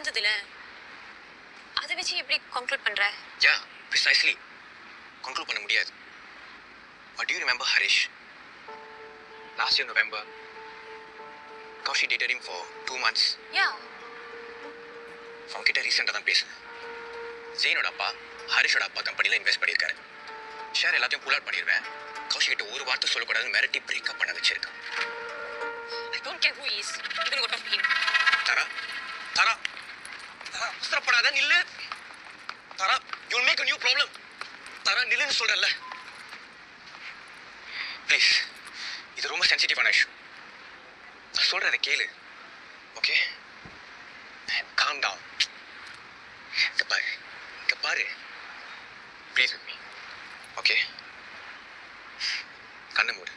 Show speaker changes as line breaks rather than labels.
நடந்ததுல அதை வச்சு எப்படி கன்க்ளூட் பண்ற?
Yeah, precisely. கன்க்ளூட் பண்ண முடியாது. But do you remember Harish? Last year November, Kaushi dated him for 2 months.
Yeah.
அவன்கிட்ட ரீசெண்டாக தான் பேசுனேன். ஜெயினோட அப்பா ஹரிஷோட அப்பா கம்பெனியில் இன்வெஸ்ட் பண்ணியிருக்காரு. ஷேர் எல்லாத்தையும் புல் அவுட் பண்ணிடுவேன். கௌஷி கிட்ட ஒரு வார்த்தை சொல்லக்கூடாது, மிரட்டி பிரேக்கப் பண்ண வச்சிருக்கான்.
I don't care who he is. I'm going to go talk to him.
தாரா தாரா தாரா அவசரப்படாத, நில்லு. தாரா, you will make a new problem. தாரா, நில்லுன்னு சொல்றேன்ல. ப்ளீஸ், இது ரொம்ப சென்சிட்டிவான இஷ்யூ. நான் சொல்றதை கேளு. Okay, calm down. இங்க பாரு. Please with me. ஓகே, கண்ணை மூடு.